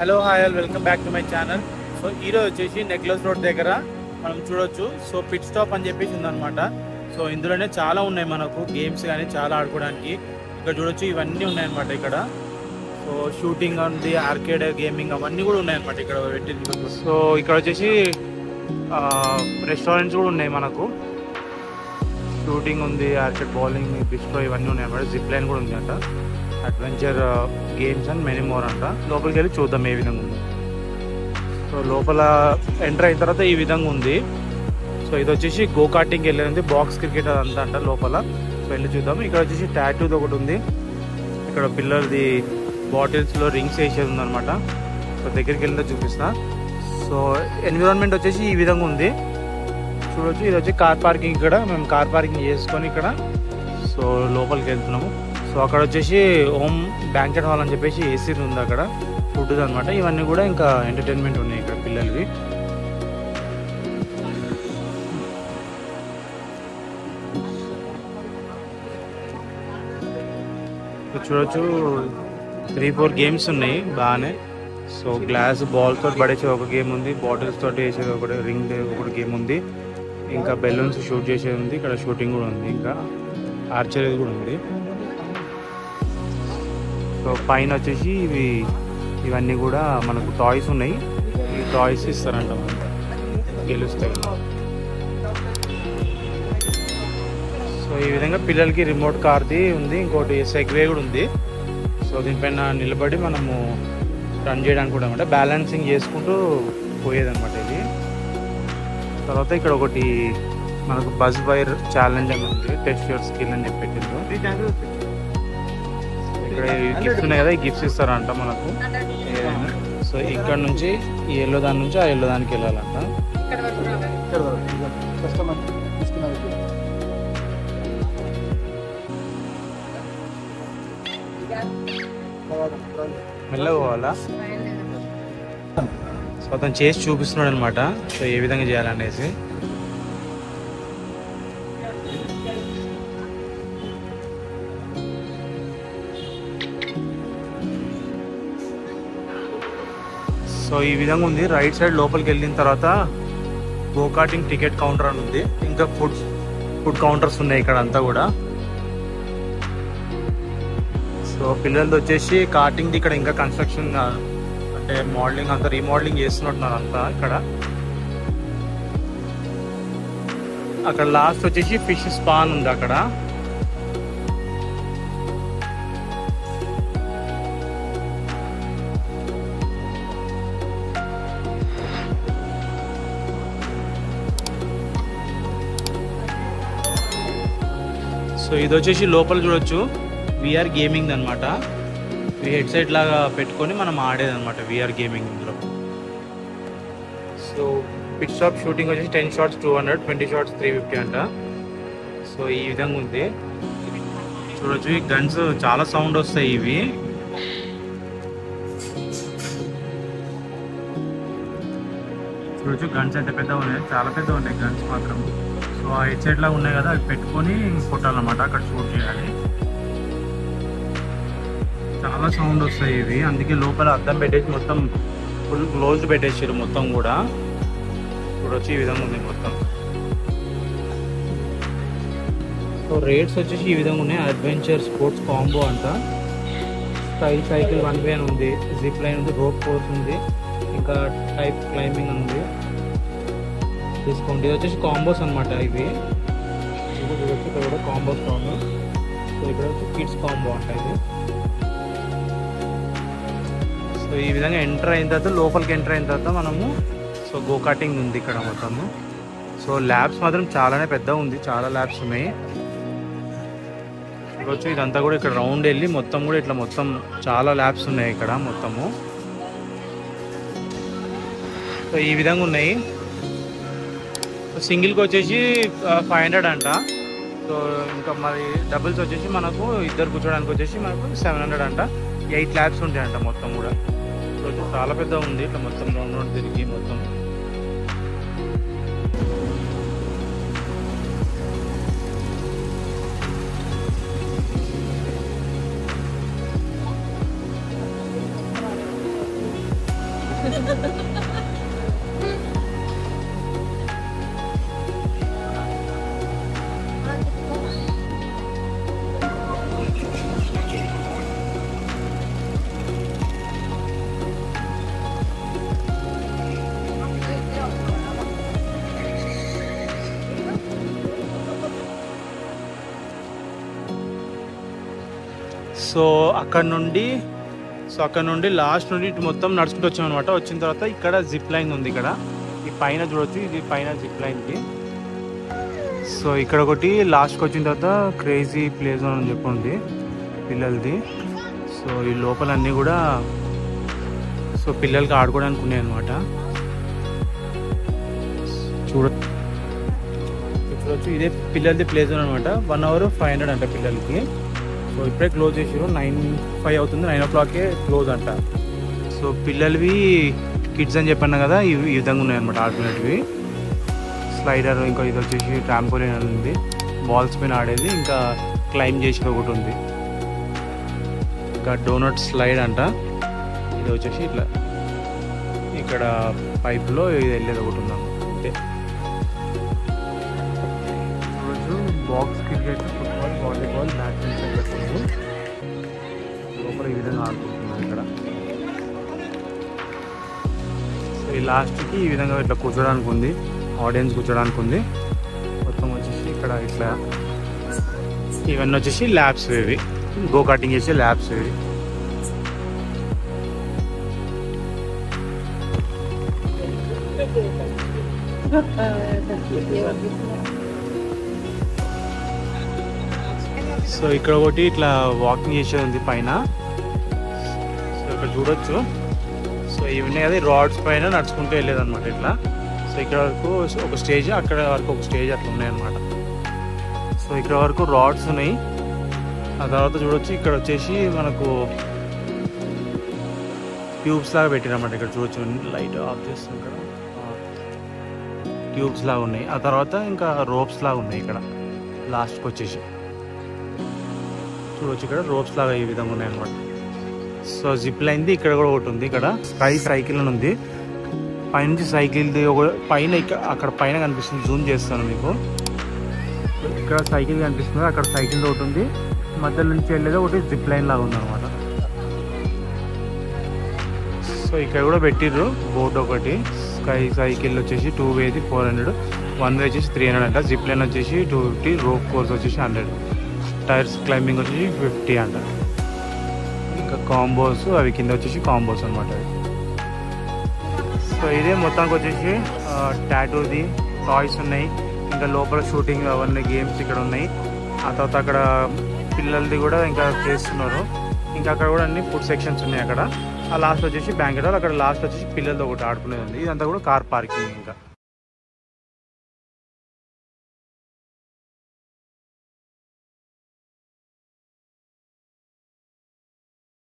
Hello hi all welcome back to my channel. So ఈరోజు వచ్చేసి necklace road దగ్గర మనం చూడొచ్చు. సో పిట్ స్టాప్ అని చెప్పేసి ఉందన్నమాట. సో ఇందులోనే చాలా ఉన్నాయి మనకు గేమ్స్ కానీ చాలా ఆడుకోవడానికి. ఇక్కడ చూడొచ్చు ఇవన్నీ ఉన్నాయన్నమాట. ఇక్కడ సో షూటింగ్ ఉంది, ఆర్కేడ్ గేమింగ్ అవన్నీ కూడా ఉన్నాయన్నమాట ఇక్కడ పెట్టింది. సో ఇక్కడ వచ్చేసి రెస్టారెంట్స్ కూడా ఉన్నాయి మనకు. షూటింగ్ ఉంది, ఆర్కేడ్ బౌలింగ్, బిస్ట్రో ఇవన్నీ ఉన్నాయన్నమాట. జిప్ లైన్ కూడా ఉంది అంట. Adventure games and many more అంట. లోపలికి వెళ్ళి చూద్దాం ఏ విధంగా ఉంది. సో లోపల ఎంటర్ అయిన తర్వాత ఈ విధంగా ఉంది. సో ఇది వచ్చేసి గో కార్టింగ్కి వెళ్ళేది, బాక్స్ క్రికెట్ అదంతా అంట లోపల. సో వెళ్ళి చూద్దాం. ఇక్కడ వచ్చేసి టాటూది ఒకటి ఉంది. ఇక్కడ పిల్లలది బాటిల్స్లో రింగ్స్ వేసేది ఉందన్నమాట. సో దగ్గరికి వెళ్తే చూపిస్తా. సో ఎన్విరాన్మెంట్ వచ్చేసి ఈ విధంగా ఉంది చూడొచ్చు. ఇది వచ్చి కార్ పార్కింగ్. ఇక్కడ మేము కార్ పార్కింగ్ చేసుకొని ఇక్కడ సో లోపలికి వెళ్తున్నాము. సో అక్కడ వచ్చేసి హోమ్ బ్యాంకెట్ హాల్ అని చెప్పేసి ఏసీ ఉంది అక్కడ, ఫుడ్ అనమాట. ఇవన్నీ కూడా ఇంకా ఎంటర్టైన్మెంట్ ఉన్నాయి ఇక్కడ పిల్లలవి. చూడొచ్చు 3-4 గేమ్స్ ఉన్నాయి బాగానే. సో గ్లాస్ బాల్ తోటి పడేసే ఒక గేమ్ ఉంది, బాటిల్స్ తోటి వేసేది ఒకటి, రింగ్ ఒకటి గేమ్ ఉంది, ఇంకా బెలూన్స్ షూట్ చేసేది ఉంది. ఇక్కడ షూటింగ్ కూడా ఉంది, ఇంకా ఆర్చరీ కూడా ఉంది. సో పైన వచ్చేసి ఇవన్నీ కూడా మనకు టాయ్స్ ఉన్నాయి. ఈ టాయ్స్ ఇస్తారంట మనకు గెలుస్తాయి. సో ఈ విధంగా పిల్లలకి రిమోట్ కార్ది ఉంది, ఇంకోటి సెగ్వే కూడా ఉంది. సో దీనిపైన నిలబడి మనము రన్ చేయడానికి కూడా అనమాట, బ్యాలెన్సింగ్ చేసుకుంటూ పోయేదన్నమాట ఇది. తర్వాత ఇక్కడ ఒకటి మనకు బజ్ వైర్ ఛాలెంజ్ అని ఉంది, టెస్ట్ యువర్ స్కిల్ అని చెప్పి పెట్టిండ్రు. ఇక్కడ గిఫ్ట్స్ ఉన్నాయి కదా, ఈ గిఫ్ట్స్ ఇస్తారంట మనకు ఏదైనా. సో ఇక్కడ నుంచి ఈ ఎల్లో దాని నుంచి ఆ ఎల్లో దానికి వెళ్ళాలంట. మెల్లగా పోవాలా. సో అతను చేసి చూపిస్తున్నాడు అనమాట, సో ఏ విధంగా చేయాలనేసి. సో ఈ విధంగా ఉంది. రైట్ సైడ్ లోపలికి వెళ్ళిన తర్వాత గో కార్టింగ్ టికెట్ కౌంటర్ అని ఉంది, ఇంకా ఫుడ్ కౌంటర్స్ ఉన్నాయి ఇక్కడ అంతా కూడా. సో పిల్లలది వచ్చేసి కార్టింగ్ది ఇక్కడ ఇంకా కన్స్ట్రక్షన్ అంటే మోడలింగ్ అంతా రీమోడలింగ్ చేస్తున్నట్టున్నారు అంతా ఇక్కడ. అక్కడ లాస్ట్ వచ్చేసి ఫిష్ స్పాన్ ఉంది అక్కడ. సో ఇది వచ్చేసి లోపల చూడొచ్చు విఆర్ గేమింగ్ అనమాట. హెడ్ సెట్ లాగా పెట్టుకొని మనం ఆడేది అనమాట విఆర్ గేమింగ్ ఇందులో. సో పిట్ స్టాప్ షూటింగ్ వచ్చేసి 10 షాట్స్ 200, 20 షాట్స్ 350 అంట. సో ఈ విధంగా ఉంది చూడొచ్చు. ఈ గన్స్ చాలా సౌండ్ వస్తాయి ఇవి. చూడొచ్చు గన్స్ అయితే పెద్దగా ఉన్నాయి, చాలా పెద్దగా ఉన్నాయి గన్స్ మాత్రం. సో ఆ హెడ్ సెట్ లాగా ఉన్నాయి కదా, అవి పెట్టుకొని కొట్టాలన్నమాట, అక్కడ షూట్ చేయాలి. చాలా సౌండ్ వస్తాయి ఇవి, అందుకే లోపల అద్దం పెట్టేసి మొత్తం ఫుల్ క్లోజ్డ్ పెట్టేసారు మొత్తం కూడా. ఇప్పుడు వచ్చి ఈ విధంగా ఉంది మొత్తం. సో రేట్స్ వచ్చేసి ఈ విధంగా ఉన్నాయి. అడ్వెంచర్ స్పోర్ట్స్ కాంబో అంట. స్టైల్ సైకిల్ 1 వే అని ఉంది, జిప్ లైన్ ఉంది, రోప్ కోర్స్ ఉంది, ఇంకా టైప్ క్లైంబింగ్ అని ఉంది. డిస్కౌంట్ ఇది వచ్చేసి కాంబోస్ అనమాట ఇవి. ఇక్కడ కూడా కాంబోస్ కాంబో. సో ఇక్కడ వచ్చి కిడ్స్ కాంబో అంట ఇది. సో ఈ విధంగా ఎంటర్ అయిన తర్వాత లోపలికి ఎంటర్ అయిన తర్వాత మనము సో గో కార్టింగ్ ఉంది ఇక్కడ మొత్తము. సో ల్యాబ్స్ మాత్రం చాలానే పెద్దగా ఉంది, చాలా ల్యాబ్స్ ఉన్నాయి. చూడొచ్చు ఇదంతా కూడా ఇక్కడ రౌండ్ వెళ్ళి మొత్తం కూడా ఇట్లా మొత్తం చాలా ల్యాబ్స్ ఉన్నాయి ఇక్కడ మొత్తము. సో ఈ విధంగా ఉన్నాయి. సింగిల్కి వచ్చేసి 500 అంట. సో ఇంకా మరి డబుల్స్ వచ్చేసి మనకు ఇద్దరు కూర్చోడానికి వచ్చేసి మనకు 700 అంట. 8 ల్యాబ్స్ ఉంటాయంట మొత్తం కూడా. చాలా పెద్ద ఉంది, ఇట్లా మొత్తం రౌండ్ తిరిగి మొత్తం. సో అక్కడ నుండి లాస్ట్ నుండి ఇటు మొత్తం నడుచుకుంటూ వచ్చాం అనమాట. వచ్చిన తర్వాత ఇక్కడ జిప్ లైన్ ఉంది. ఇక్కడ ఈ పైన చూడొచ్చు, ఇది పైన జిప్ లైన్కి. సో ఇక్కడ ఒకటి లాస్ట్కి వచ్చిన తర్వాత క్రేజీ ప్లే జోన్ అని చెప్పి ఉంది పిల్లలది. సో ఈ లోపల అన్నీ కూడా సో పిల్లలకి ఆడుకోవడానికి ఉన్నాయి అనమాట. చూడొచ్చు, ఇదే పిల్లలది ప్లే జోన్ అనమాట. 1 hour 500 అంట పిల్లలకి. సో ఇప్పుడే క్లోజ్ చేసారు, 9:05 అవుతుంది, 9 o'clock క్లోజ్ అంట. సో పిల్లలవి కిడ్స్ అని చెప్పాను కదా, ఈ విధంగా ఉన్నాయి అనమాట ఆడుకునేటివి. స్లైడర్, ఇంకా ఇది వచ్చేసి ట్రాంపోలిన్ అని ఉంది, బాల్స్ పైన ఆడేది, ఇంకా క్లైమ్ చేసేది ఒకటి ఉంది, ఇంకా డోనట్ స్లైడ్ అంట. ఇది వచ్చేసి ఇట్లా ఇక్కడ పైపులో ఇది వెళ్ళేది ఒకటి ఉంది అంతే. Box cricket, football, volleyball, badminton పెట్టారు. లోపల ఈ విధంగా ఆడుకుంటున్నారు ఇక్కడ. సో ఈ లాస్ట్కి ఈ విధంగా ఇట్లా కూర్చోడానికి ఉంది, ఆడియన్స్ కూర్చోడానికి ఉంది. మొత్తం వచ్చేసి ఇక్కడ ఇట్లా ఇవన్నీ వచ్చేసి ల్యాబ్స్, ఇవి గో కటింగ్ చేసే ల్యాబ్స్ ఇవి. సో ఇక్కడ ఒకటి ఇట్లా వాకింగ్ చేసేది ఉంది పైన. సో ఇక్కడ చూడొచ్చు. సో ఇవన్నీ కదా రాడ్స్ పైన నడుచుకుంటూ వెళ్ళేది అనమాట ఇట్లా. సో ఇక్కడ వరకు ఒక స్టేజ్, అక్కడ వరకు ఒక స్టేజ్ అట్లా ఉన్నాయి అనమాట. సో ఇక్కడ వరకు రాడ్స్ ఉన్నాయి. ఆ తర్వాత చూడొచ్చు ఇక్కడ వచ్చేసి మనకు ట్యూబ్స్ లాగా పెట్టిరన్నమాట. ఇక్కడ చూడొచ్చు, లైట్ ఆఫ్ చేస్తాం, ఇక్కడ ట్యూబ్స్ లాగా ఉన్నాయి. ఆ తర్వాత ఇంకా రోప్స్ లాగా ఉన్నాయి ఇక్కడ లాస్ట్కి వచ్చేసి. చూడొచ్చు ఇక్కడ రోప్స్ లాగా ఈ విధంగా ఉన్నాయి అనమాట. సో జిప్ లైన్ది ఇక్కడ కూడా ఒకటి ఉంది. ఇక్కడ సైకిల్ అని ఉంది. పైనుంచి సైకిల్ది ఒక పైన అక్కడ పైన కనిపిస్తుంది, జూమ్ చేస్తాను మీకు. ఇక్కడ సైకిల్ కనిపిస్తుంది, అక్కడ సైకిల్ ఒకటి ఉంది. మధ్యలో నుంచి వెళ్ళేది ఒకటి జిప్ లైన్ లాగా ఉంది అనమాట. సో ఇక్కడ కూడా పెట్టిర్రు బోర్డు ఒకటి. సైకిల్ వచ్చేసి 2 వేది 400, 1 వే వచ్చేసి 300 అంట. జిప్ లైన్ వచ్చేసి 250, రోప్ కోర్స్ వచ్చేసి 100, టైర్స్ క్లైంబింగ్ వచ్చేసి 50 అంట. ఇంకా కాంబోస్ అవి కింద వచ్చేసి కాంబోస్ అనమాట. సో ఇదే మొత్తానికి వచ్చేసి టాటూది టాయ్స్ ఉన్నాయి. ఇంకా లోపల షూటింగ్ అవన్నీ గేమ్స్ ఇక్కడ ఉన్నాయి. ఆ తర్వాత అక్కడ పిల్లలది కూడా ఇంకా చేస్తున్నారు. ఇంకా అక్కడ కూడా అన్ని ఫుడ్ సెక్షన్స్ ఉన్నాయి అక్కడ. ఆ లాస్ట్ వచ్చేసి బ్యాంకెట్ హాల్, అక్కడ లాస్ట్ వచ్చేసి పిల్లలతో ఒకటి ఆడుకునేది ఉంది. ఇదంతా కూడా కార్ పార్కింగ్. ఇంకా